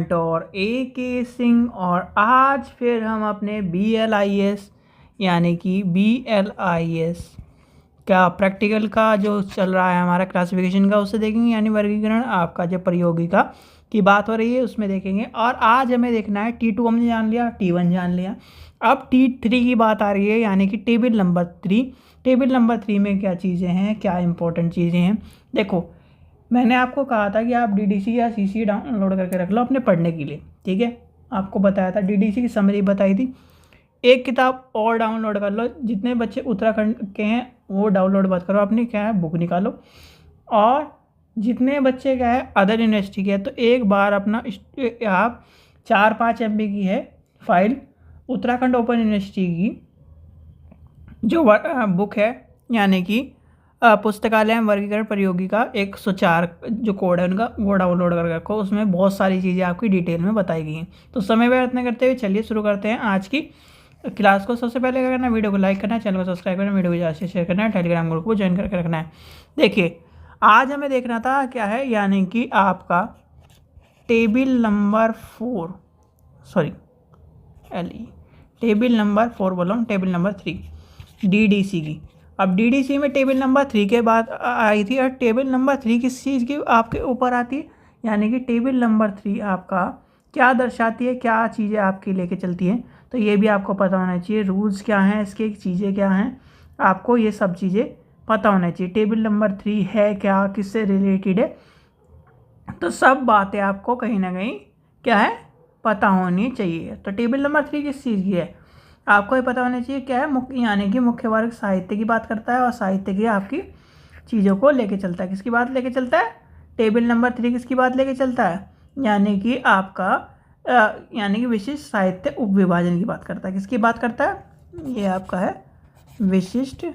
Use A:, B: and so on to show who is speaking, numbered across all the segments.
A: Mentor AK Singh और आज फिर हम अपने BLIS यानी कि BLIS का प्रैक्टिकल का जो चल रहा है हमारा क्लासिफिकेशन का उसे देखेंगे, यानी वर्गीकरण आपका जो प्रायोगिका की बात हो रही है उसमें देखेंगे। और आज हमें देखना है T2 हमने जान लिया, T1 जान लिया, अब T3 की बात आ रही है यानी कि टेबल नंबर 3। टेबल नंबर 3 में क्या चीज़ें हैं, क्या इंपॉर्टेंट चीज़ें हैं। देखो मैंने आपको कहा था कि आप DDC या CC डाउनलोड करके रख लो अपने पढ़ने के लिए, ठीक है। आपको बताया था DDC की समरी बताई थी। एक किताब और डाउनलोड कर लो, जितने बच्चे उत्तराखंड के हैं वो डाउनलोड मत करो, अपनी क्या है बुक निकालो। और जितने बच्चे क्या है अदर यूनिवर्सिटी के हैं तो एक बार अपना आप 4-5 MB की है फाइल उत्तराखंड ओपन यूनिवर्सिटी की जो बुक है यानी कि पुस्तकालय वर्गीकरण प्रायोगिका 104 जो कोड है उनका वो डाउनलोड कर रखो। उसमें बहुत सारी चीज़ें आपकी डिटेल में बताई गई हैं। तो समय व्यर्थ न करते हुए चलिए शुरू करते हैं आज की क्लास को। सबसे पहले क्या करना है, वीडियो को लाइक करना है, चैनल को सब्सक्राइब करना है, वीडियो को ज़्यादा से शेयर करना है, टेलीग्राम ग्रुप को ज्वाइन करके रखना है। देखिए आज हमें देखना था क्या है, यानी कि आपका टेबल नंबर 4 टेबल नंबर 4 बोला हूँ, टेबल नंबर 3 DDC की। अब DDC में टेबल नंबर 3 के बाद आई थी, और टेबल नंबर 3 किस चीज़ की आपके ऊपर आती है, यानी कि टेबल नंबर 3 आपका क्या दर्शाती है, क्या चीज़ें आपकी लेके चलती हैं। तो ये भी आपको पता होना चाहिए, रूल्स क्या हैं इसके, चीज़ें क्या हैं, आपको ये सब चीज़ें पता होना चाहिए। टेबल नंबर 3 है क्या, किससे रिलेटेड है, तो सब बातें आपको कहीं ना कहीं क्या है पता होनी चाहिए। तो टेबल नंबर 3 किस चीज़ की है आपको ये पता होना चाहिए, क्या है मुख्य, यानी कि मुख्य वर्ग साहित्य की बात करता है और साहित्य की आपकी चीज़ों को लेके चलता है। किसकी बात लेके चलता है, टेबल नंबर 3 किसकी बात लेके चलता है, यानी कि आपका यानी कि विशिष्ट साहित्य उपविभाजन की बात करता है। किसकी बात करता है, ये आपका है विशिष्ट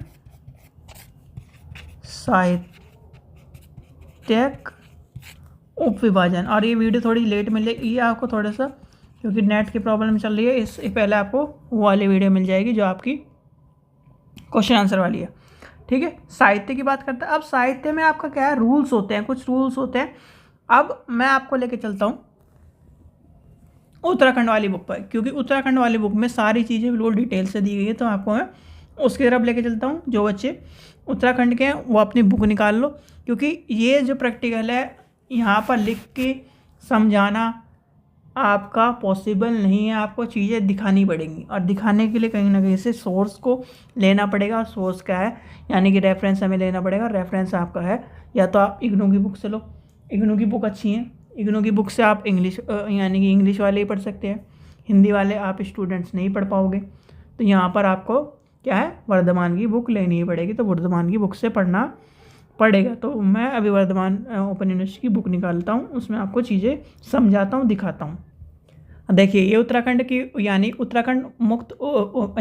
A: साहित्यक उपविभाजन। और ये वीडियो थोड़ी लेट मिलेगी आपको थोड़ा सा, क्योंकि नेट की प्रॉब्लम चल रही है। इससे पहले आपको वो वाली वीडियो मिल जाएगी जो आपकी क्वेश्चन आंसर वाली है, ठीक है। साहित्य की बात करता है। अब साहित्य में आपका क्या है, रूल्स होते हैं, कुछ रूल्स होते हैं। अब मैं आपको लेके चलता हूँ उत्तराखंड वाली बुक पर, क्योंकि उत्तराखंड वाली बुक में सारी चीज़ें बिल्कुल डिटेल से दी गई है। तो आपको मैं उसकी तरफ लेके चलता हूँ। जो बच्चे उत्तराखंड के हैं वो अपनी बुक निकाल लो, क्योंकि ये जो प्रैक्टिकल है यहाँ पर लिख के समझाना आपका पॉसिबल नहीं है, आपको चीज़ें दिखानी पड़ेंगी। और दिखाने के लिए कहीं ना कहीं से सोर्स को लेना पड़ेगा। सोर्स क्या है, यानी कि रेफरेंस हमें लेना पड़ेगा। रेफरेंस आपका है या तो आप इग्नू की बुक से लो, इग्नू की बुक अच्छी है। इग्नू की बुक से आप इंग्लिश यानी कि इंग्लिश वाले ही पढ़ सकते हैं, हिंदी वाले आप स्टूडेंट्स नहीं पढ़ पाओगे। तो यहाँ पर आपको क्या है वर्धमान की बुक लेनी ही पड़ेगी। तो वर्धमान की बुक से पढ़ना पड़ेगा। तो मैं अभी वर्धमान ओपन यूनिवर्सिटी की बुक निकालता हूँ, उसमें आपको चीज़ें समझाता हूँ, दिखाता हूँ। देखिए ये उत्तराखंड की यानी उत्तराखंड मुक्त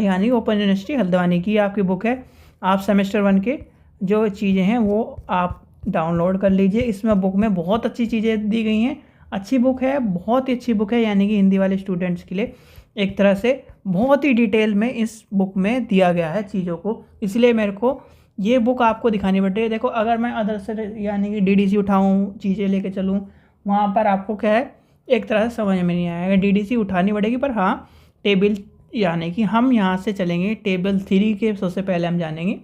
A: यानी ओपन यूनिवर्सिटी हल्द्वानी की आपकी बुक है। आप सेमेस्टर 1 के जो चीज़ें हैं वो आप डाउनलोड कर लीजिए। इसमें बुक में बहुत अच्छी चीज़ें दी गई हैं, अच्छी बुक है, बहुत ही अच्छी बुक है। यानी कि हिंदी वाले स्टूडेंट्स के लिए एक तरह से बहुत ही डिटेल में इस बुक में दिया गया है चीज़ों को, इसलिए मेरे को ये बुक आपको दिखानी पड़ती है। देखो अगर मैं अदर से यानी कि DDC उठाऊँ, चीज़ें लेके चलूँ, वहाँ पर आपको क्या है एक तरह से समझ में नहीं आएगा। DDC उठानी पड़ेगी, पर हाँ टेबल यानी कि हम यहाँ से चलेंगे टेबल 3 के। सबसे पहले हम जानेंगे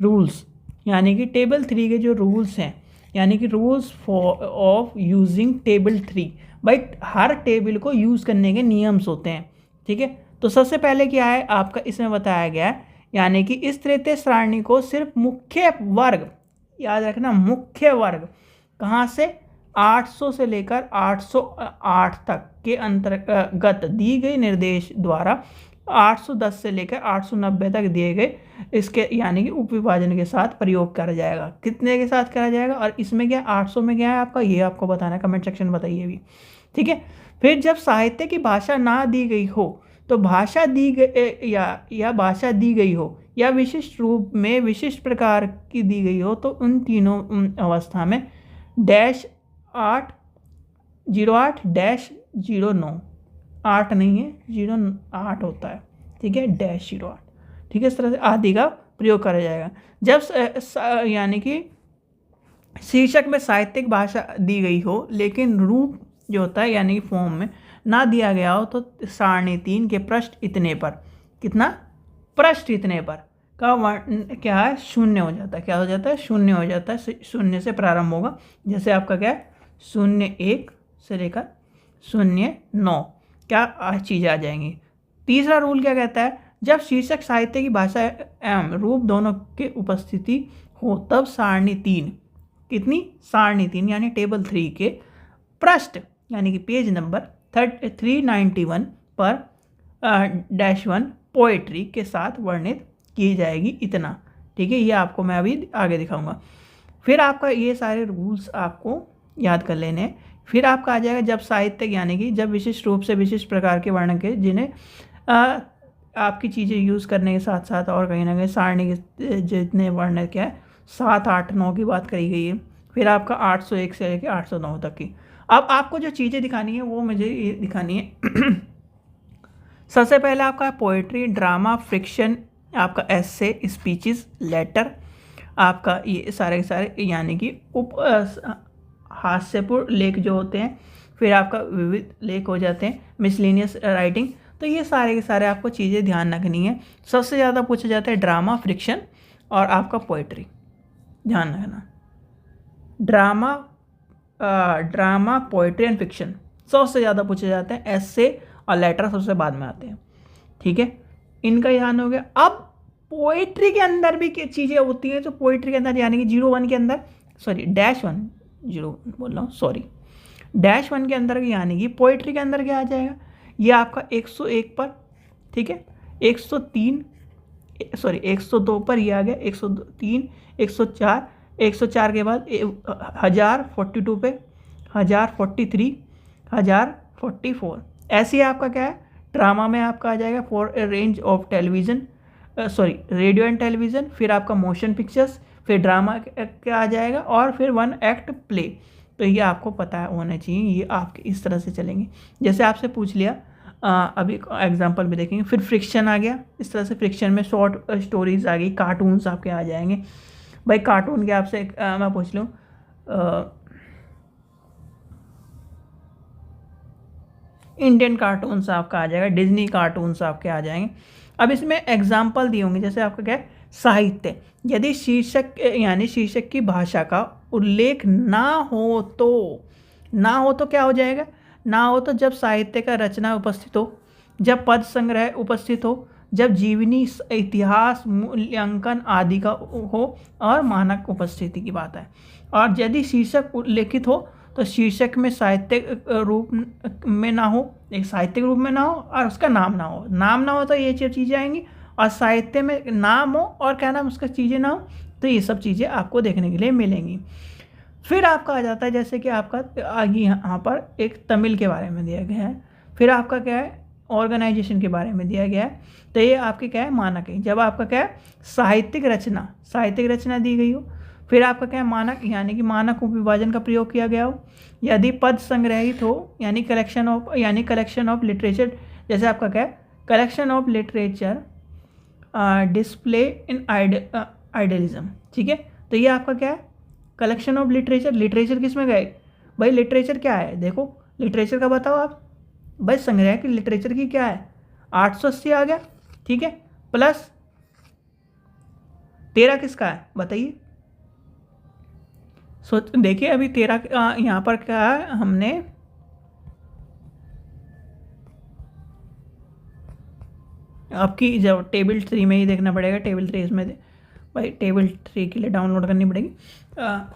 A: रूल्स, यानी कि टेबल 3 के जो रूल्स हैं, यानी कि रूल्स ऑफ यूजिंग टेबल 3। भाई हर टेबल को यूज़ करने के नियम्स होते हैं, ठीक है। तो सबसे पहले क्या है आपका इसमें बताया गया है, यानी कि इस तृतीय सारणी को सिर्फ मुख्य वर्ग, याद रखना मुख्य वर्ग, कहाँ से 800 से लेकर 808 तक के अंतर्गत दी गई निर्देश द्वारा 810 से लेकर 890 तक दिए गए इसके यानी कि उपविभाजन के साथ प्रयोग करा जाएगा। कितने के साथ करा जाएगा, और इसमें क्या 800 में क्या है आपका, ये आपको बताना है, कमेंट सेक्शन में बताइए भी, ठीक है। फिर जब साहित्य की भाषा ना दी गई हो, तो भाषा दी गई या भाषा दी गई हो या विशिष्ट रूप में विशिष्ट प्रकार की दी गई हो, तो उन तीनों अवस्था में -8/08-09 8 नहीं है 08 होता है, ठीक है, -08, ठीक है। इस तरह से आदि का प्रयोग करा जाएगा। जब यानी कि शीर्षक में साहित्यिक भाषा दी गई हो लेकिन रूप जो होता है यानी कि फॉर्म में ना दिया गया हो तो सारणी 3 के पृष्ठ इतने पर, कितना पृष्ठ इतने पर का वर्ण क्या है, शून्य हो जाता है। क्या हो जाता है, शून्य हो जाता है। शून्य से प्रारंभ होगा, जैसे आपका क्या है 01 से लेकर 09 क्या चीज़ें आ जाएंगी। तीसरा रूल क्या कहता है, जब शीर्षक साहित्य की भाषा एवं रूप दोनों के उपस्थिति हो तब सारणी 3, कितनी, सारणी 3 यानी टेबल 3 के पृष्ठ यानी कि पेज नंबर 391 पर -1 पोएट्री के साथ वर्णित की जाएगी इतना। ठीक है, ये आपको मैं अभी आगे दिखाऊंगा। फिर आपका ये सारे रूल्स आपको याद कर लेने हैं। फिर आपका आ जाएगा जब साहित्य यानी कि जब विशिष्ट रूप से विशिष्ट प्रकार के वर्ण के जिन्हें आपकी चीज़ें यूज़ करने के साथ साथ और कहीं ना कहीं सारणी के जितने वर्ण क्या है 7, 8, 9 की बात करी गई है। फिर आपका 801 से लेकर 809 तक की। अब आपको जो चीज़ें दिखानी है वो मुझे ये दिखानी है। सबसे पहले आपका पोएट्री, ड्रामा, फिक्शन, आपका एस्से, स्पीचेस, लेटर, आपका ये सारे के सारे यानी कि हास्यपूर्ण लेख जो होते हैं। फिर आपका विविध लेख हो जाते हैं, मिसलेनियस राइटिंग। तो ये सारे के सारे आपको चीज़ें ध्यान रखनी है। सबसे ज़्यादा पूछा जाता है ड्रामा, फिक्शन और आपका पोएट्री, ध्यान रखना। ड्रामा, पोएट्री एंड फिक्शन सबसे ज़्यादा पूछे जाते हैं। एस्से और लेटर सबसे बाद में आते हैं। ठीक है, इनका ध्यान हो गया। अब पोएट्री के अंदर भी चीज़ें होती हैं, तो पोएट्री के अंदर यानी कि 01 के अंदर, सॉरी -1 0 बोल रहा हूँ, सॉरी -1 के अंदर यानी कि पोएट्री के अंदर क्या आ जाएगा, ये आपका 101 पर, ठीक है, 103 सॉरी 102 पर ये आ गया, 103, 104, 104 के बाद 1042 पे, 1043, 1044। ऐसे ही आपका क्या है, ड्रामा में आपका आ जाएगा for a range of television, sorry radio and television. फिर आपका मोशन पिक्चर्स, फिर ड्रामा क्या आ जाएगा और फिर 1 एक्ट प्ले। तो ये आपको पता होना चाहिए, ये आपके इस तरह से चलेंगे। जैसे आपसे पूछ लिया, अभी एग्जांपल में देखेंगे। फिर फ्रिक्शन आ गया, इस तरह से फ्रिक्शन में शॉर्ट स्टोरीज आ गई, कार्टून्स आपके आ जाएंगे। भाई कार्टून के आपसे मैं पूछ लूँ, इंडियन कार्टून्स आपका आ जाएगा, डिज्नी कार्टून्स आपके आ जाएंगे। अब इसमें एग्जाम्पल दिए होंगे, जैसे आपका क्या है साहित्य, यदि शीर्षक यानी शीर्षक की भाषा का उल्लेख ना हो तो क्या हो जाएगा, ना हो तो जब साहित्य का रचना उपस्थित हो, जब पद संग्रह उपस्थित हो, जब जीवनी, इतिहास, मूल्यांकन आदि का हो और मानक उपस्थिति की बात है। और यदि शीर्षक उल्लेखित हो तो शीर्षक में साहित्यिक रूप में ना हो, एक साहित्यिक रूप में ना हो और उसका नाम ना हो तो ये चीज़ें आएंगी। और साहित्य में नाम हो और क्या नाम उसका चीज़ें ना हो, तो ये सब चीज़ें आपको देखने के लिए मिलेंगी। फिर आपका आ जाता है, जैसे कि आपका आगे यहाँ पर एक तमिल के बारे में दिया गया है। फिर आपका क्या है ऑर्गेनाइजेशन के बारे में दिया गया है। तो ये आपके क्या है मानक है। जब आपका क्या है साहित्यिक रचना दी गई हो। फिर आपका क्या है मानक, यानी कि मानक विभाजन का प्रयोग किया गया हो। यदि पद संग्रहित हो यानी कलेक्शन ऑफ लिटरेचर, जैसे आपका क्या है collection of literature display in idealism. ठीक है, तो ये आपका क्या है कलेक्शन ऑफ लिटरेचर किस में गए भाई, लिटरेचर क्या है, देखो लिटरेचर का बताओ आप भाई, संग्रह की लिटरेचर की क्या है 880 आ गया। ठीक है, प्लस 13 किसका है बताइए। देखिए अभी 13 यहाँ पर क्या है, हमने आपकी जब टेबल 3 में ही देखना पड़ेगा। टेबल 3 इसमें भाई टेबल 3 के लिए डाउनलोड करनी पड़ेगी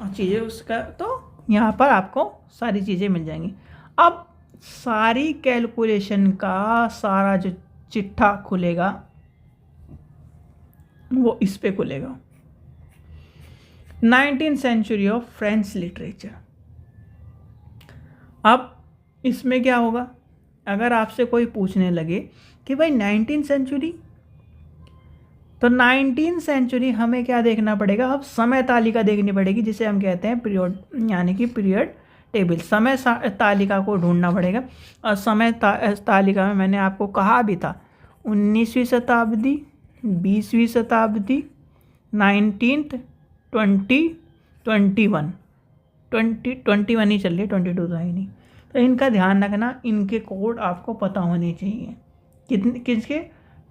A: चीज़ें उसका, तो यहाँ पर आपको सारी चीज़ें मिल जाएंगी। अब सारी कैलकुलेशन का सारा जो चिट्ठा खुलेगा वो इस पे खुलेगा, 19th century of French literature. अब इसमें क्या होगा, अगर आपसे कोई पूछने लगे कि भाई 19th सेंचुरी, तो 19th सेंचुरी हमें क्या देखना पड़ेगा, अब समय तालिका देखनी पड़ेगी, जिसे हम कहते हैं पीरियड, यानी कि पीरियड टेबल। समय तालिका को ढूंढना पड़ेगा। और समय तालिका में मैंने आपको कहा भी था 19वीं शताब्दी, 20वीं शताब्दी, 19th, 20, 21 ही चल रही है, 22 तो है ही नहीं। तो इनका ध्यान रखना, इनके कोड आपको पता होने चाहिए। कितने किसके?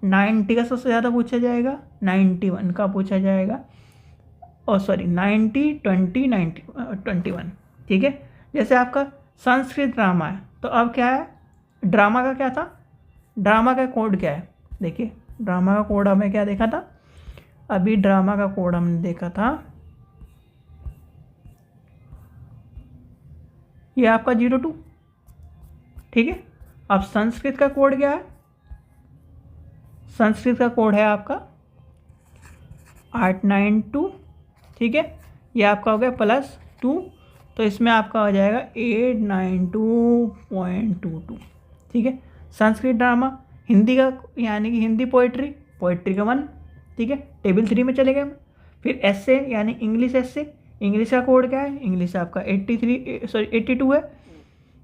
A: 90 का सबसे ज़्यादा पूछा जाएगा, 91 का पूछा जाएगा, और सॉरी 90, 20, 90, 21। ठीक है। जैसे आपका संस्कृत ड्रामा है, तो अब क्या है, ड्रामा का क्या था, ड्रामा का कोड क्या है? देखिए ड्रामा का कोड हमें क्या देखा था, अभी ड्रामा का कोड हमने देखा था, ये आपका 02। ठीक है। अब संस्कृत का कोड क्या है? संस्कृत का कोड है आपका 892। ठीक है। ये आपका हो गया +2, तो इसमें आपका हो जाएगा 892.22। ठीक है। संस्कृत ड्रामा। हिंदी का यानी कि हिंदी पोइट्री का 1। ठीक है। टेबल 3 में चले गए। फिर एस्से यानी इंग्लिश एस्से, इंग्लिश का कोड क्या है? इंग्लिश आपका 82 है।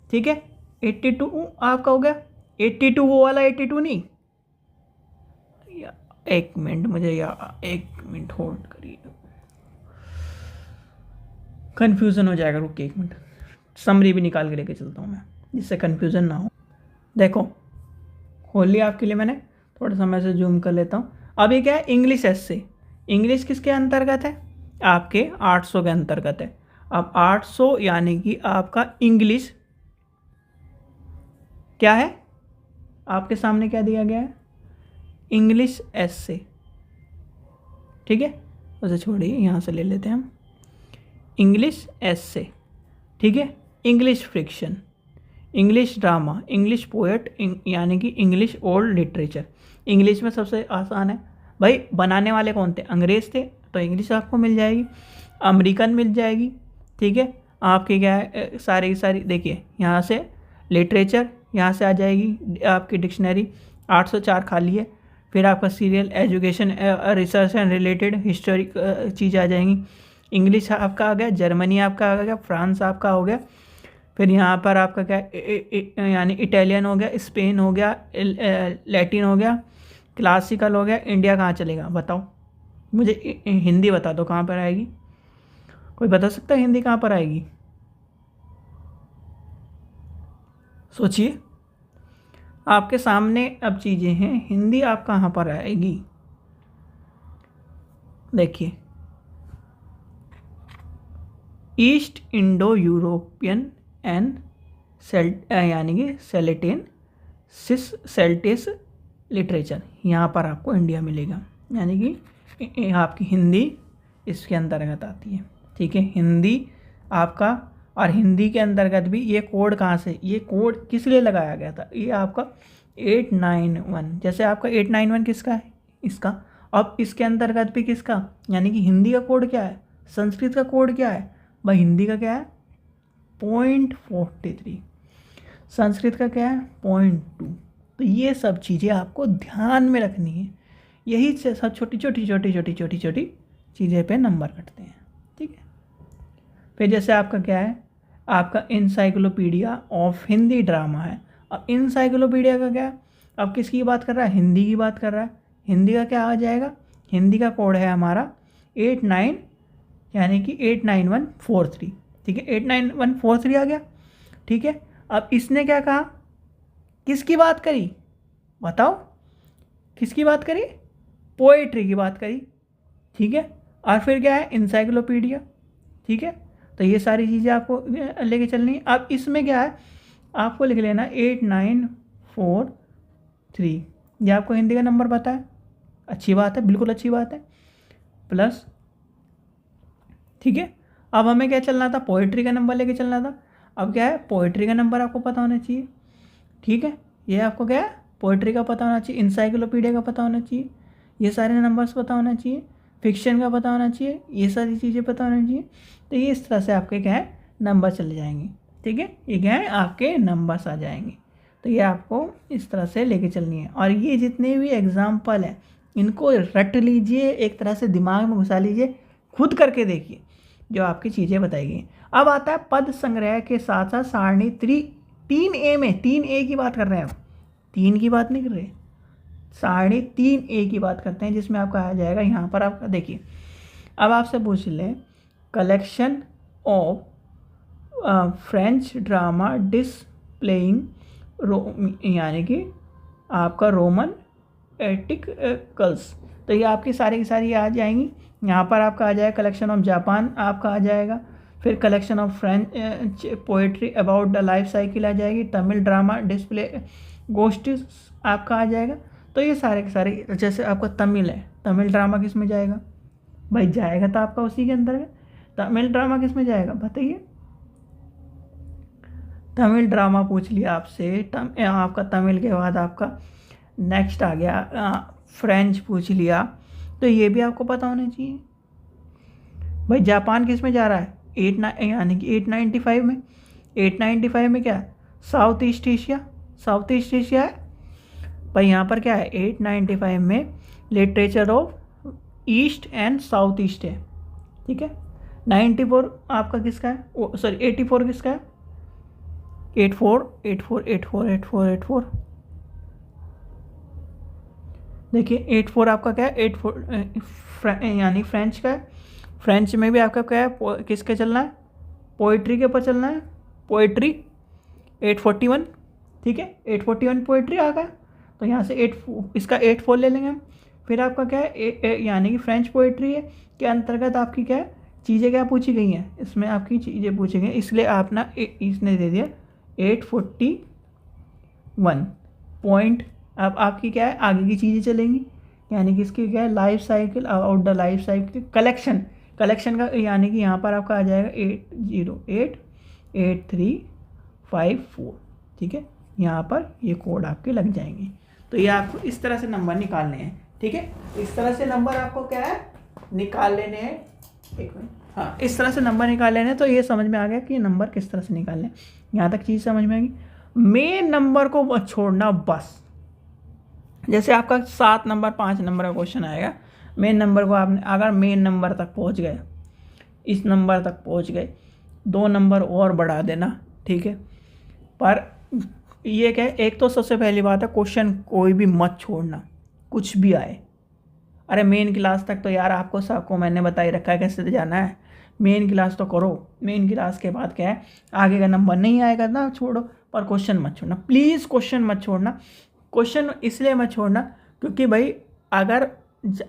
A: ठीक है। 82 आपका हो गया, 82 वो वाला 82 नहीं, एक मिनट मुझे एक मिनट होल्ड करिए, कन्फ्यूज़न हो जाएगा, रुकिए एक मिनट, समरी भी निकाल के लेके चलता हूँ मैं जिससे कन्फ्यूज़न ना हो। देखो खोल लिया आपके लिए मैंने, थोड़ा सा मैं से जूम कर लेता हूँ। अब ये क्या है? इंग्लिश एस्से। इंग्लिश किसके अंतर्गत है? आपके 800 के अंतर्गत है। अब 800 यानी कि आपका इंग्लिश क्या है? आपके सामने क्या दिया गया है? इंग्लिश एस्से। ठीक है। उसे छोड़िए, यहाँ से ले लेते हैं हम इंग्लिश एस्से। ठीक है। English friction, English drama, English poet, यानी कि इंग्लिश ओल्ड लिटरेचर। इंग्लिश में सबसे आसान है भाई, बनाने वाले कौन थे? अंग्रेज़ थे, तो इंग्लिश आपको मिल जाएगी। अमेरिकन मिल जाएगी। ठीक है। आपके क्या है, सारी देखिए यहाँ से लिटरेचर, यहाँ से आ जाएगी आपकी डिक्शनरी, 804 खाली है। फिर आपका serial, education, research and related historic चीज़ आ जाएंगी। इंग्लिश आपका आ गया, जर्मनी आपका आ गया, फ्रांस आपका हो गया। फिर यहाँ पर आपका क्या यानी इटालियन हो गया, स्पेन हो गया, लैटिन हो गया, क्लासिकल हो गया। इंडिया कहाँ चलेगा बताओ मुझे? हिंदी बता दो कहाँ पर आएगी? कोई बता सकता है हिंदी कहाँ पर आएगी? सोचिए, आपके सामने अब चीज़ें हैं, हिंदी आप कहाँ पर आएगी? देखिए, ईस्ट इंडो यूरोपियन एंड यानी कि सेलेटियन सिस सेल्टिस लिटरेचर, यहाँ पर आपको इंडिया मिलेगा, यानी कि आपकी हिंदी इसके अंतर्गत आती है। ठीक है। हिंदी आपका, और हिंदी के अंतर्गत भी ये कोड कहाँ से, ये कोड किस लिए लगाया गया था? ये आपका 891, जैसे आपका 891 किसका है? इसका। अब इसके अंतर्गत भी किसका, यानी कि हिंदी का कोड क्या है? संस्कृत का कोड क्या है भाई? हिंदी का क्या है? 0.43। संस्कृत का क्या है? 0.2। तो ये सब चीज़ें आपको ध्यान में रखनी है। यही से सब छोटी छोटी चीज़ें पे नंबर कटते हैं। ठीक है। फिर जैसे आपका क्या है, आपका इंसाइक्लोपीडिया ऑफ हिंदी ड्रामा है। अब इंसाइक्लोपीडिया का क्या है? अब किसकी बात कर रहा है? हिंदी की बात कर रहा है। हिंदी का क्या आ जाएगा? हिंदी का कोड है हमारा 89 यानी कि 89143। ठीक है। 89143 आ गया। ठीक है। अब इसने क्या कहा, किसकी बात करी बताओ? किसकी बात करी? पोएट्री की बात करी। ठीक है। और फिर क्या है? इंसाइक्लोपीडिया। ठीक है। तो ये सारी चीज़ें आपको लेके चलनी है। अब इसमें क्या है, आपको लिख लेना 8943। ये आपको हिंदी का नंबर पता है, अच्छी बात है, बिल्कुल अच्छी बात है, प्लस। ठीक है। अब हमें क्या चलना था? पोएट्री का नंबर लेके चलना था। अब क्या है? पोएट्री का नंबर आपको पता होना चाहिए। ठीक है। ये आपको क्या है? पोएट्री का पता होना चाहिए, इंसाइक्लोपीडिया का पता होना चाहिए, ये सारे नंबर्स पता होना चाहिए, फिक्शन का पता होना चाहिए, ये सारी चीज़ें पता होना चाहिए। तो ये इस तरह से आपके क्या है, नंबर चले जाएंगे। ठीक है। ये क्या है? आपके नंबर्स आ जाएंगे। तो ये आपको इस तरह से लेके चलनी है। और ये जितने भी एग्जाम्पल हैं इनको रट लीजिए, एक तरह से दिमाग में घुसा लीजिए, खुद करके देखिए जो आपकी चीज़ें बताई गई। अब आता है पद संग्रह के साथ साथ सारणी 3A में, 3A की बात कर रहे हैं हम, 3 की बात नहीं कर रहे, सारणी 3A की बात करते हैं, जिसमें आपका आ जाएगा यहाँ पर आपका देखिए। अब आपसे पूछ लें, collection of French drama playing यानी कि आपका रोमन एटिकल्स। तो ये आपकी सारी की सारी आ जाएंगी। यहाँ पर आपका आ जाएगा कलेक्शन ऑफ जापान आपका आ जाएगा, फिर collection of French poetry about the life cycle आ जाएगी, तमिल ड्रामा डिस्प्ले गोस्ट आपका आ जाएगा। तो ये सारे के सारे, जैसे आपका तमिल है, तमिल ड्रामा किस में जाएगा भाई? जाएगा तो आपका उसी के अंदर है। तमिल ड्रामा किस में जाएगा बताइए? तमिल ड्रामा पूछ लिया आपसे, आपका तमिल के बाद आपका नेक्स्ट आ गया फ्रेंच पूछ लिया, तो ये भी आपको पता होना चाहिए। भाई जापान किस में जा रहा है? यानी कि 895 में। 895 में क्या है? South east Asia, south east Asia है भाई। यहाँ पर क्या है? 895 में literature of east and south east है, ठीक है। 94 आपका किसका है? सॉरी 84 किसका है? 84 देखिए 84 आपका क्या है? 84 यानी फ्रेंच का है। फ्रेंच में भी आपका क्या है? किसके चलना है? पोइट्री के ऊपर चलना है, पोइट्री 841, ठीक है। 841 पोइट्री आ गया, तो यहाँ से 84 ले लेंगे हम। फिर आपका क्या है? यानी कि फ्रेंच पोइट्री है के अंतर्गत आपकी क्या है? चीज़ें क्या पूछी गई हैं? इसमें आपकी चीज़ें पूछी गई, इसलिए आप ना इसने दे दिया 841 पॉइंट। अब आपकी क्या है? आगे की चीज़ें चलेंगी, यानी कि इसकी क्या है? Life cycle, about the life cycle, collection का, यानी कि यहाँ पर आपका आ जाएगा 8088354, ठीक है। यहाँ पर ये कोड आपके लग जाएंगे। तो ये आपको इस तरह से नंबर निकालने हैं, ठीक है। इस तरह से नंबर आपको क्या है? निकाल लेने हैं। एक मिनट, हाँ, इस तरह से नंबर निकाल लेने हैं। तो ये समझ में आ गया कि नंबर किस तरह से निकालने हैं। यहाँ तक चीज़ समझ में आएगी। मेन नंबर को मत छोड़ना बस। जैसे आपका 7 नंबर 5 नंबर का क्वेश्चन आएगा, मेन नंबर को आपने अगर मेन नंबर तक पहुंच गए, इस नंबर तक पहुंच गए, 2 नंबर और बढ़ा देना, ठीक है। पर ये क्या है? एक तो सबसे पहली बात है, क्वेश्चन कोई भी मत छोड़ना, कुछ भी आए। अरे मेन क्लास तक तो यार आपको सबको मैंने बता ही रखा है कैसे जाना है। मेन क्लास तो करो, मेन क्लास के बाद क्या है? आगे का नंबर नहीं आएगा ना छोड़ो, पर क्वेश्चन मत छोड़ना प्लीज़, क्वेश्चन मत छोड़ना। क्वेश्चन इसलिए मत छोड़ना क्योंकि भाई अगर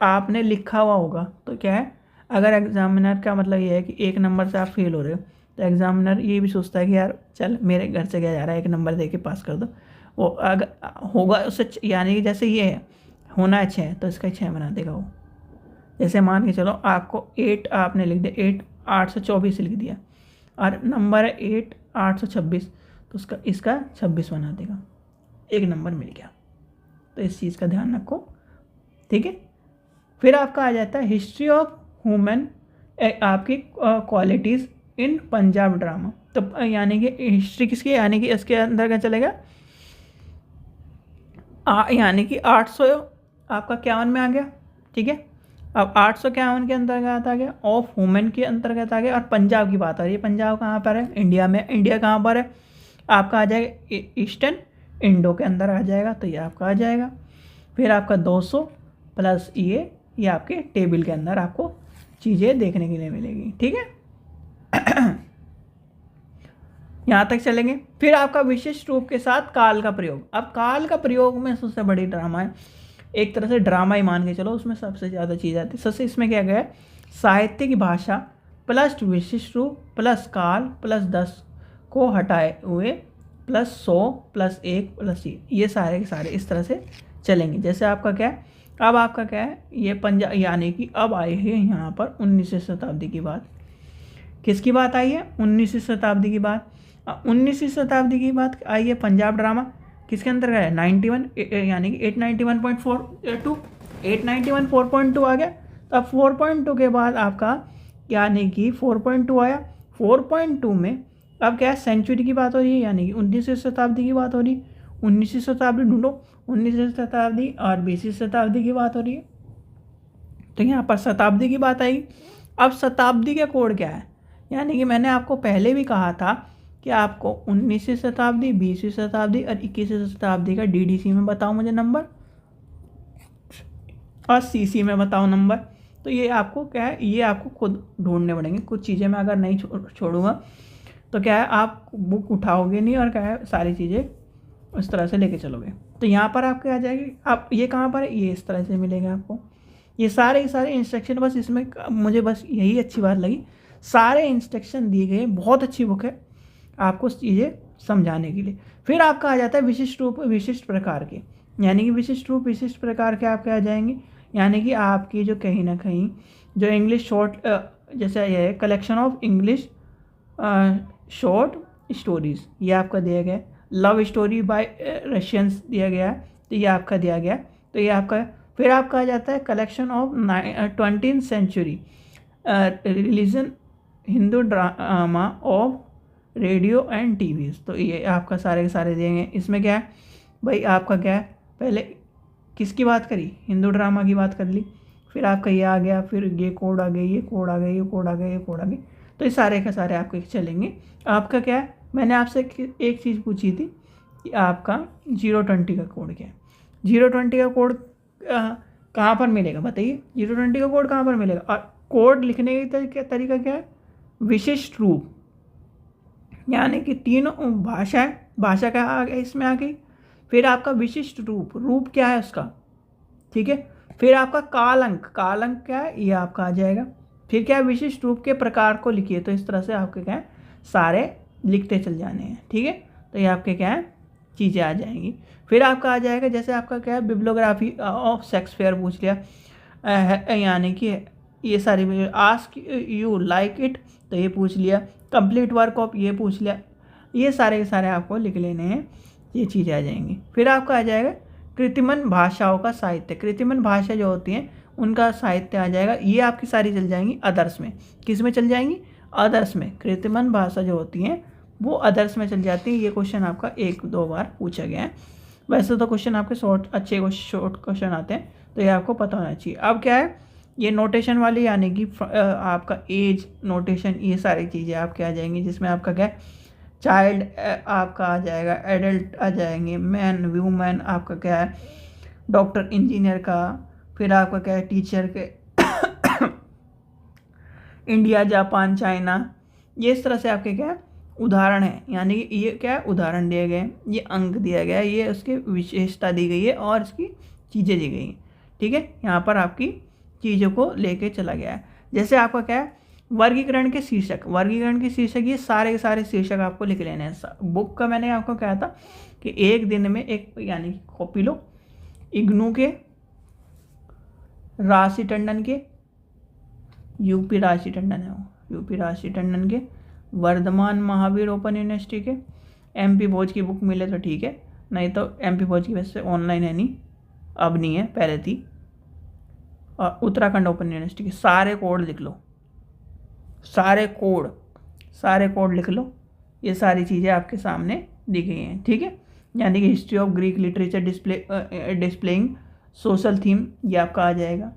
A: आपने लिखा हुआ होगा तो क्या है? अगर एग्जामिनर का मतलब ये है कि 1 नंबर से आप फेल हो रहे हो, तो एग्जामिनर ये भी सोचता है कि यार चल मेरे घर से क्या जा रहा है, 1 नंबर दे के पास कर दो। वो अगर होगा उससे, यानी कि जैसे ये है होना है 6, तो इसका 6 बना देगा वो। जैसे मान के चलो आपको 8 आपने लिख दिया, 8 824 लिख दिया, और नंबर है 8 826, तो इसका 26 बना देगा, 1 नंबर मिल गया। तो इस चीज़ का ध्यान रखो, ठीक है। फिर आपका आ जाता है हिस्ट्री ऑफ ह्यूमन, आपकी क्वालिटीज़ इन पंजाब ड्रामा। तो यानी कि हिस्ट्री किसकी, यानी कि इसके अंदर क्या चलेगा? यानी कि 800 आपका 51 में आ गया, ठीक है। अब 851 के अंतर्गत आ गया, ऑफ वुमेन के अंतर्गत आ गया, और पंजाब की बात आ रही है। पंजाब कहाँ पर है? इंडिया में। इंडिया कहाँ पर है? आपका आ जाएगा ईस्टर्न इंडो के अंदर आ जाएगा, तो ये आपका आ जाएगा। फिर आपका 200 प्लस ये आपके टेबल के अंदर आपको चीज़ें देखने के लिए मिलेगी, ठीक है। यहाँ तक चलेंगे। फिर आपका विशिष्ट रूप के साथ काल का प्रयोग। अब काल का प्रयोग में सबसे बड़ी ड्रामा है, एक तरह से ड्रामा ही मान के चलो, उसमें सबसे ज़्यादा चीज़ आती है। सबसे इसमें क्या गया है? साहित्य की भाषा प्लस विशिष्ट रूप प्लस काल प्लस 10 को हटाए हुए प्लस 100 प्लस 1 प्लस ये सारे के सारे इस तरह से चलेंगे। जैसे आपका क्या है? अब आपका क्या है? ये पंजाब, यानी कि अब आए हैं यहाँ पर 19वीं शताब्दी की बात। किसकी बात आई है? 19वीं शताब्दी की बात। 19वीं शताब्दी की बात आई है पंजाब ड्रामा। किसके अंदर है? 91, यानी कि 891.42, 891.4.2 आ गया। तो अब 4.2 के बाद आपका यानी कि 4.2 आया। 4.2 में अब क्या है? सेंचुरी की बात हो रही है, यानी कि 19वीं शताब्दी की बात हो रही है। 19वीं शताब्दी ढूंढो, 19वीं शताब्दी और 20वीं शताब्दी की बात हो रही है। तो यहाँ पर शताब्दी की बात आई। अब शताब्दी का कोड क्या है? यानी कि मैंने आपको पहले भी कहा था कि आपको 19वीं शताब्दी, 20वीं शताब्दी और 21वीं शताब्दी का DDC में बताओ मुझे नंबर, और CC में बताओ नंबर। तो ये आपको क्या है? ये आपको खुद ढूंढने पड़ेंगे। कुछ चीज़ें मैं अगर नहीं छोड़ूंगा तो क्या है, आप बुक उठाओगे नहीं और क्या है सारी चीज़ें उस तरह से लेके चलोगे। तो यहाँ पर आपके आ जाएगी, आप ये कहाँ पर है, ये इस तरह से मिलेगा आपको। ये सारे इंस्ट्रक्शन, बस इसमें मुझे बस यही अच्छी बात लगी, सारे इंस्ट्रक्शन दिए गए, बहुत अच्छी बुक है आपको चीज़ें समझाने के लिए। फिर आपका आ जाता है विशिष्ट रूप विशिष्ट प्रकार के, यानी कि विशिष्ट रूप विशिष्ट प्रकार के आपके आ जाएंगे, यानी कि आपकी जो कहीं ना कहीं जो इंग्लिश शॉर्ट, जैसे ये है collection of English short stories, ये आपका दिया गया है। लव स्टोरी बाय रशियंस दिया गया है, तो ये आपका दिया गया है, तो ये आपका। फिर आपका आ जाता है collection of 20th century religion Hindu drama of radio and TVs, तो ये आपका सारे के सारे दिए गए। इसमें क्या है भाई, आपका क्या है, पहले किसकी बात करी, हिंदू ड्रामा की बात कर ली, फिर आपका ये आ गया, फिर ये कोड आ गए, ये कोड आ गए, ये कोड आ गए, ये कोड आ गए, तो ये सारे के सारे आपके चलेंगे। आपका क्या है, मैंने आपसे एक चीज़ पूछी थी कि आपका 020 का कोड क्या है। 020 का कोड कहाँ पर मिलेगा बताइए, 020 का कोड कहाँ पर मिलेगा। और कोड लिखने का तरीका क्या है, विशिष्ट रूप, यानी कि तीनों भाषा क्या आ गया इसमें आ गई। फिर आपका विशिष्ट रूप, रूप क्या है उसका, ठीक है। फिर आपका काल अंक क्या है, ये आपका आ जाएगा। फिर क्या है, विशिष्ट रूप के प्रकार को लिखिए, तो इस तरह से आपके क्या है सारे लिखते चल जाने हैं, ठीक है। तो ये आपके क्या है चीज़ें आ जाएंगी। फिर आपका आ जाएगा, जैसे आपका क्या है बिब्लियोग्राफी ऑफ शेक्सपियर पूछ लिया, यानी कि ये सारी आस्क यू लाइक इट, तो ये पूछ लिया। कंप्लीट वर्क ऑफ, ये पूछ लिया। ये सारे के सारे आपको लिख लेने हैं, ये चीज़ें आ जाएंगी। फिर आपका आ जाएगा कृत्रिमन भाषाओं का साहित्य, कृत्रिमन भाषा जो होती हैं उनका साहित्य आ जाएगा। ये आपकी सारी चल जाएंगी अदर्स में। किस में चल जाएंगी, अदर्स में। कृत्रिमन भाषा जो होती हैं वो अदर्स में चल जाती है। ये क्वेश्चन आपका 1-2 बार पूछा गया है। वैसे तो क्वेश्चन आपके अच्छे शॉर्ट क्वेश्चन आते हैं, तो ये आपको पता होना चाहिए। अब क्या है, ये नोटेशन वाली, यानी कि आपका एज नोटेशन, ये सारी चीज़ें आपके आ जाएंगी, जिसमें आपका क्या है चाइल्ड आपका आ जाएगा, एडल्ट आ जाएंगे, मैन वूमेन आपका क्या है, डॉक्टर इंजीनियर का। फिर आपका क्या है टीचर के इंडिया जापान चाइना, ये इस तरह से आपके क्या है उदाहरण है, यानी कि ये क्या है उदाहरण दिए गए, ये अंक दिया गया है, ये उसकी विशेषता दी गई है और इसकी चीज़ें दी गई हैं, ठीक है। यहाँ पर आपकी चीज़ों को लेके चला गया है। जैसे आपका क्या है वर्गीकरण के शीर्षक, वर्गीकरण के शीर्षक, ये सारे के सारे शीर्षक आपको लिख लेने हैं। बुक का मैंने आपको कहा था कि एक दिन में एक, यानी कॉपी लो, इग्नू के, राशि टंडन के, यूपी राशि टंडन है वो, यूपी राशि टंडन के, वर्धमान महावीर ओपन यूनिवर्सिटी के, एमपी भोज की बुक मिले तो ठीक है, नहीं तो एमपी भोज की वैसे ऑनलाइन है नहीं, अब नहीं है, पहले थी। और उत्तराखंड ओपन यूनिवर्सिटी के सारे कोड लिख लो, सारे कोड लिख लो। ये सारी चीज़ें आपके सामने दी गई हैं, ठीक है। यानी कि history of Greek literature displaying social theme, ये आपका आ जाएगा।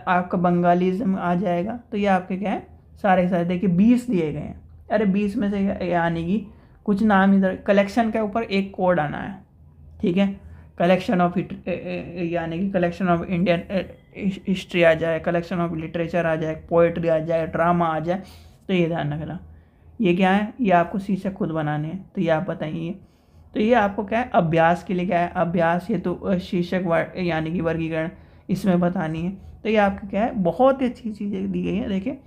A: आपका बंगालीज़म आ जाएगा। तो ये आपके क्या है सारे के सारे, देखिए 20 दिए गए हैं। अरे 20 में से यानी कि कुछ नाम इधर, कलेक्शन के ऊपर एक कोड आना है, ठीक है। कलेक्शन ऑफ यानी कि कलेक्शन ऑफ इंडियन हिस्ट्री आ जाए, कलेक्शन ऑफ लिटरेचर आ जाए, पोएट्री आ जाए, ड्रामा आ जाए, तो ये ध्यान रखना। ये क्या है, ये आपको शीर्षक खुद बनाने हैं, तो ये आप बताइए। तो ये आपको क्या है अभ्यास के लिए क्या है, अभ्यास हेतु शीर्षक यानी कि वर्गीकरण इसमें बतानी है। तो ये आपका क्या है बहुत ही अच्छी चीज़ें दी गई हैं। देखिए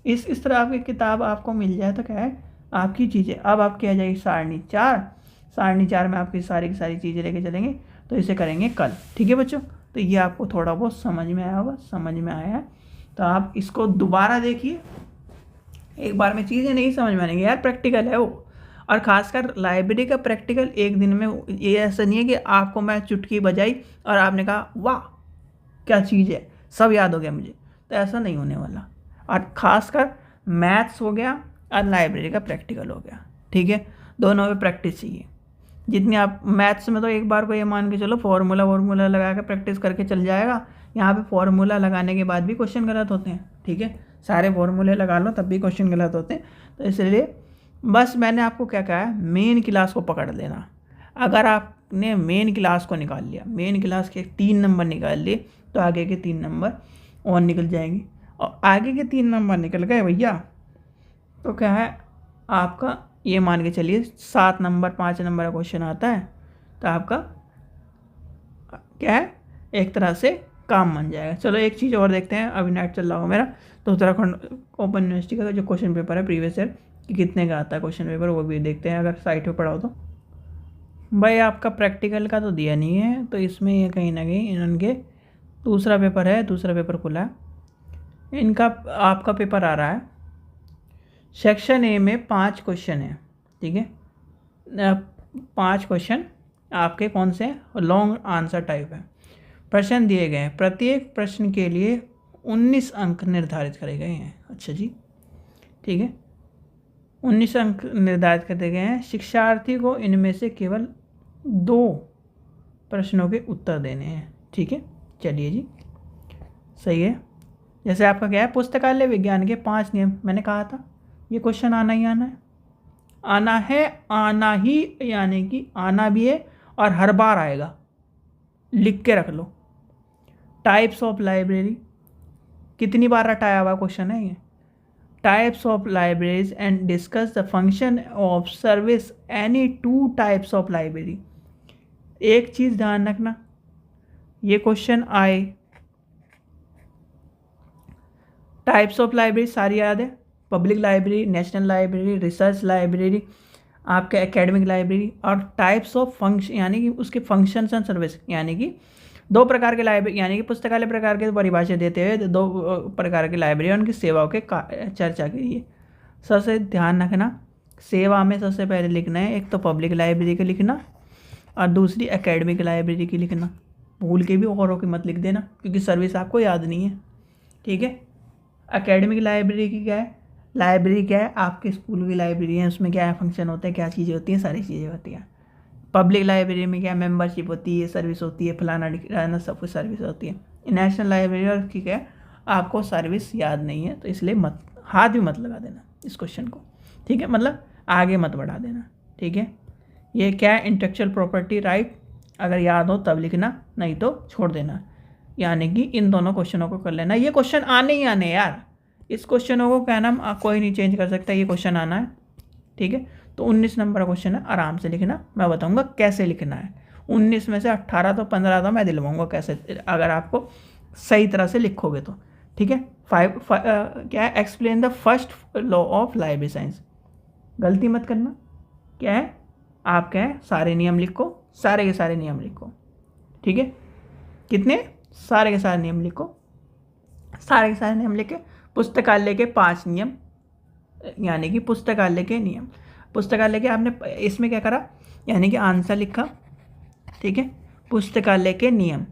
A: इस तरह आपकी किताब आपको मिल जाए तो क्या है आपकी चीज़ें। अब आपकी आ जाएगी सारणी 4 में आपकी सारी की सारी चीज़ें लेके चलेंगे, तो इसे करेंगे कल, ठीक है बच्चों। तो ये आपको थोड़ा बहुत समझ में आया होगा, समझ में आया है तो आप इसको दोबारा देखिए। एक बार में चीज़ें नहीं समझ में आएंगी यार, प्रैक्टिकल है वो। और ख़ासकर लाइब्रेरी का प्रैक्टिकल एक दिन में, ये ऐसा नहीं है कि आपको मैं चुटकी बजाई और आपने कहा वाह क्या चीज़ है, सब याद हो गया मुझे, तो ऐसा नहीं होने वाला। और ख़ासकर मैथ्स हो गया और लाइब्रेरी का प्रैक्टिकल हो गया, ठीक है। दोनों में प्रैक्टिस चाहिए। जितनी आप मैथ्स में तो एक बार को ये मान के चलो फार्मूला लगा के प्रैक्टिस करके चल जाएगा। यहाँ पे फार्मूला लगाने के बाद भी क्वेश्चन गलत होते हैं, ठीक है। सारे फार्मूले लगा लो तब भी क्वेश्चन गलत होते हैं। तो इसलिए बस मैंने आपको क्या कहा है, मेन क्लास को पकड़ लेना। अगर आपने मेन क्लास को निकाल लिया, मेन क्लास के 3 नंबर निकाल लिए, तो आगे के 3 नंबर और निकल जाएंगे। और आगे के 3 नंबर निकल गए भैया, तो क्या है आपका ये मान के चलिए 7 नंबर 5 नंबर का क्वेश्चन आता है तो आपका क्या है, एक तरह से काम बन जाएगा। चलो एक चीज़ और देखते हैं, अभी नेट चल रहा हो मेरा, तो उत्तराखंड ओपन यूनिवर्सिटी का जो क्वेश्चन पेपर है प्रीवियस ईयर कि कितने का आता है क्वेश्चन पेपर, वो भी देखते हैं अगर साइट पे पढ़ा हो तो। भाई आपका प्रैक्टिकल का तो दिया नहीं है, तो इसमें ये कहीं ना कहीं इनके दूसरा पेपर है, दूसरा पेपर खुला है इनका। आपका पेपर आ रहा है सेक्शन ए में 5 क्वेश्चन है, ठीक है। 5 क्वेश्चन आपके कौन से लॉन्ग आंसर टाइप है। प्रश्न दिए गए हैं, प्रत्येक प्रश्न के लिए 19 अंक निर्धारित करे गए हैं। अच्छा जी, ठीक है, 19 अंक निर्धारित कर दिए गए हैं। शिक्षार्थी को इनमें से केवल 2 प्रश्नों के उत्तर देने हैं, ठीक है। चलिए जी, सही है। जैसे आपका क्या है, पुस्तकालय विज्ञान के 5 नियम, मैंने कहा था ये क्वेश्चन आना ही आना है, आना है, आना ही, यानी कि आना भी है और हर बार आएगा, लिख के रख लो। टाइप्स ऑफ लाइब्रेरी, कितनी बार रटाया हुआ क्वेश्चन है ये। Types of libraries and discuss the function of service any 2 types of library. एक चीज़ ध्यान रखना, ये क्वेश्चन आए, टाइप्स ऑफ लाइब्रेरी सारी याद है, public library, national library, research library, आपके एकेडमिक लाइब्रेरी, और टाइप्स ऑफ फंक्शन यानी कि उसके फंक्शंस एंड सर्विस, यानी कि 2 प्रकार के लाइब्रेरी, यानी कि पुस्तकालय प्रकार के परिभाषा देते हुए 2 प्रकार की लाइब्रेरी और उनकी सेवाओं के चर्चा कीजिए। सबसे ध्यान रखना, सेवा में सबसे पहले लिखना है एक तो पब्लिक लाइब्रेरी की लिखना और दूसरी एकेडमिक लाइब्रेरी की लिखना। भूल के भी औरों की मत लिख देना क्योंकि सर्विस आपको याद नहीं है, ठीक है। एकेडमिक लाइब्रेरी की क्या है, लाइब्रेरी क्या है, आपके स्कूल की लाइब्रेरी है, उसमें क्या है फंक्शन होते हैं, क्या चीज़ें होती हैं, सारी चीज़ें होती हैं। पब्लिक लाइब्रेरी में क्या मेंबरशिप होती है, सर्विस होती है, फलाना ढिकाना सब कुछ सर्विस होती है। नेशनल लाइब्रेरी और ठीक है, आपको सर्विस याद नहीं है तो इसलिए मत, हाथ भी मत लगा देना इस क्वेश्चन को, ठीक है, मतलब आगे मत बढ़ा देना, ठीक है। ये क्या है, इंटेलेक्चुअल प्रॉपर्टी राइट, अगर याद हो तब लिखना, नहीं तो छोड़ देना। यानी कि इन दोनों क्वेश्चनों को कर लेना, ये क्वेश्चन आने ही आने यार, इस क्वेश्चनों को क्या नाम कोई नहीं चेंज कर सकता, ये क्वेश्चन आना है, ठीक है। तो 19 नंबर का क्वेश्चन है, आराम से लिखना, मैं बताऊंगा कैसे लिखना है। 19 में से 18 तो 15 तो मैं दिलवाऊंगा कैसे, अगर आपको सही तरह से लिखोगे तो, ठीक है। क्या है, explain the first law of library science, गलती मत करना, क्या है, आप क्या है सारे नियम लिखो, सारे के सारे नियम लिखो, ठीक है। कितने, सारे के सारे नियम लिखो, सारे के सारे नियम लिख के पुस्तकालय के 5 नियम, यानी कि पुस्तकालय के नियम, पुस्तकालय के आपने इसमें क्या करा, यानी कि आंसर लिखा, ठीक है, पुस्तकालय के नियम,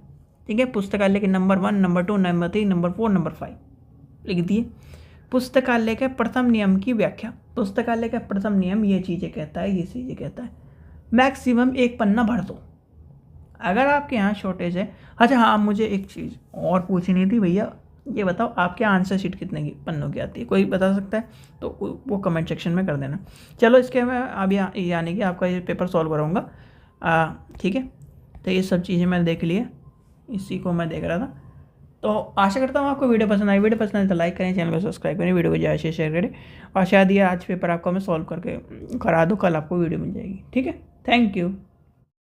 A: ठीक है। पुस्तकालय के number 1, number 2, number 3, number 4, number 5 लिख दिए। पुस्तकालय के प्रथम नियम की व्याख्या, पुस्तकालय का प्रथम नियम ये चीज़ें कहता है, ये चीज़ें कहता है। मैक्सिमम 1 पन्ना भर दो अगर आपके यहाँ शॉर्टेज है। अच्छा हाँ, मुझे एक चीज़ और पूछनी थी भैया, ये बताओ आपके आंसर शीट कितने की पन्नों की आती है, कोई बता सकता है तो वो कमेंट सेक्शन में कर देना। चलो इसके मैं अभी यानी कि आपका ये पेपर सॉल्व कराऊंगा, ठीक है। तो ये सब चीज़ें मैंने देख ली है, इसी को मैं देख रहा था। तो आशा करता हूँ आपको वीडियो पसंद आई, वीडियो पसंद आई तो लाइक करें, चैनल को सब्सक्राइब करें, वीडियो को ज़्यादा से शेयर करें, और शायद ये आज पेपर आपको मैं सॉल्व करके करा दूँ, कल आपको वीडियो मिल जाएगी, ठीक है। Thank you.